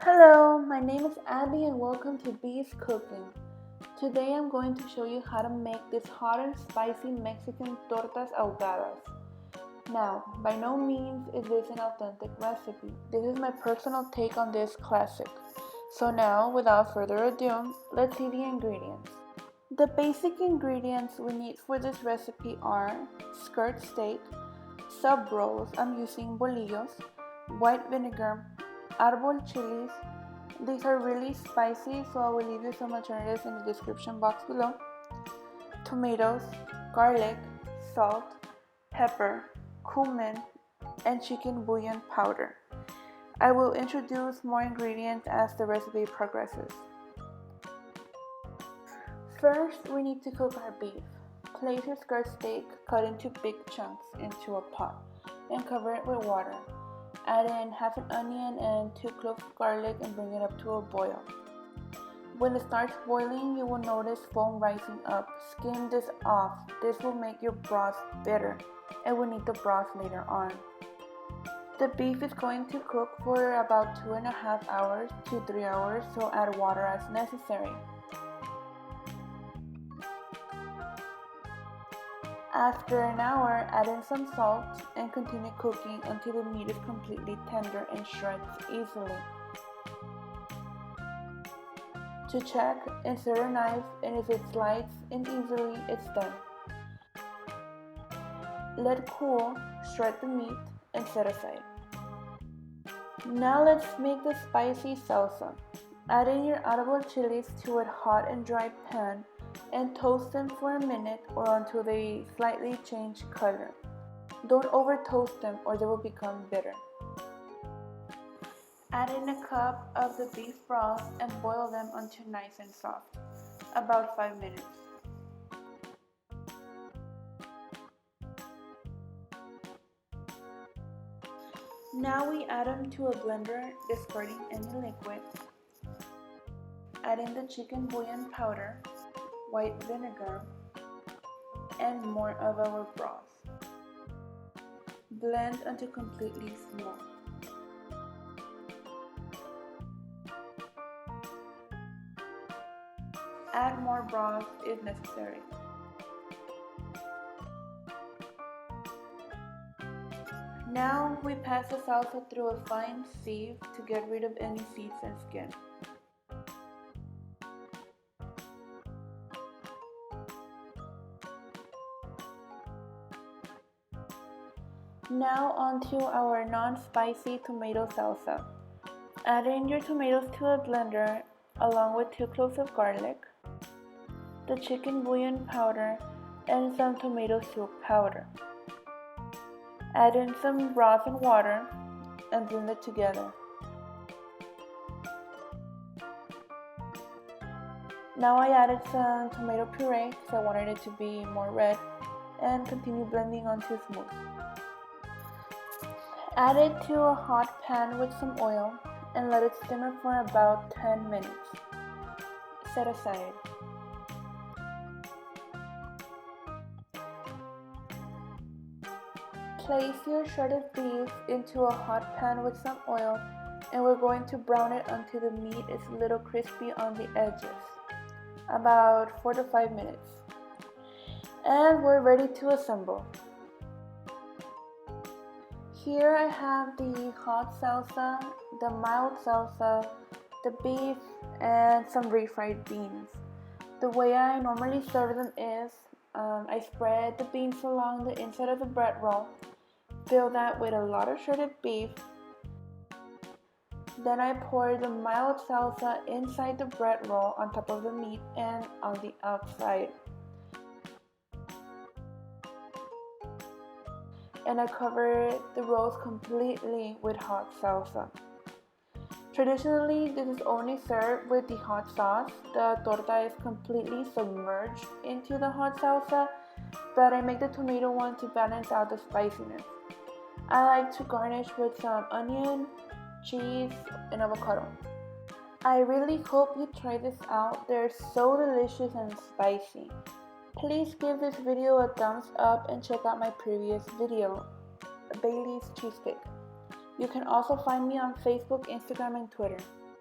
Hello, my name is Abby and welcome to Bee's Cooking. Today I'm going to show you how to make this hot and spicy Mexican tortas ahogadas. Now, by no means is this an authentic recipe. This is my personal take on this classic. So now, without further ado, let's see the ingredients. The basic ingredients we need for this recipe are skirt steak, sub rolls, I'm using bolillos, white vinegar, Arbol Chillies. These are really spicy, so I will leave you some alternatives in the description box below. Tomatoes, garlic, salt, pepper, cumin, and chicken bouillon powder. I will introduce more ingredients as the recipe progresses. First, we need to cook our beef. Place your skirt steak cut into big chunks into a pot and cover it with water. Add in half an onion and 2 cloves of garlic and bring it up to a boil. When it starts boiling, you will notice foam rising up. Skim this off. This will make your broth bitter and we'll need the broth later on. The beef is going to cook for about 2.5 hours to 3 hours, so add water as necessary. After an hour, add in some salt and continue cooking until the meat is completely tender and shreds easily. To check, insert a knife, and if it slides in easily, it's done. Let cool, shred the meat, and set aside. Now let's make the spicy salsa. Add in your Arbol Chillies to a hot and dry pan and toast them for a minute or until they slightly change color. Don't over toast them or they will become bitter. Add in a cup of the beef broth and boil them until nice and soft, about 5 minutes. Now we add them to a blender, discarding any liquid. Add in the chicken bouillon powder, white vinegar, and more of our broth. Blend until completely smooth. Add more broth if necessary. Now we pass the salsa through a fine sieve to get rid of any seeds and skin. Now onto our non-spicy tomato salsa. Add in your tomatoes to a blender along with 2 cloves of garlic, the chicken bouillon powder, and some tomato soup powder. Add in some broth and water and blend it together. Now I added some tomato puree because I wanted it to be more red and continue blending until smooth. Add it to a hot pan with some oil and let it simmer for about 10 minutes. Set aside. Place your shredded beef into a hot pan with some oil and we're going to brown it until the meat is a little crispy on the edges. About 4 to 5 minutes. And we're ready to assemble. Here I have the hot salsa, the mild salsa, the beef, and some refried beans. The way I normally serve them is I spread the beans along the inside of the bread roll, fill that with a lot of shredded beef, then I pour the mild salsa inside the bread roll on top of the meat and on the outside. And I cover the rolls completely with hot salsa. Traditionally, this is only served with the hot sauce. The torta is completely submerged into the hot salsa, but I make the tomato one to balance out the spiciness. I like to garnish with some onion, cheese, and avocado. I really hope you try this out. They're so delicious and spicy. Please give this video a thumbs up and check out my previous video, Bailey's Cheesecake. You can also find me on Facebook, Instagram, and Twitter.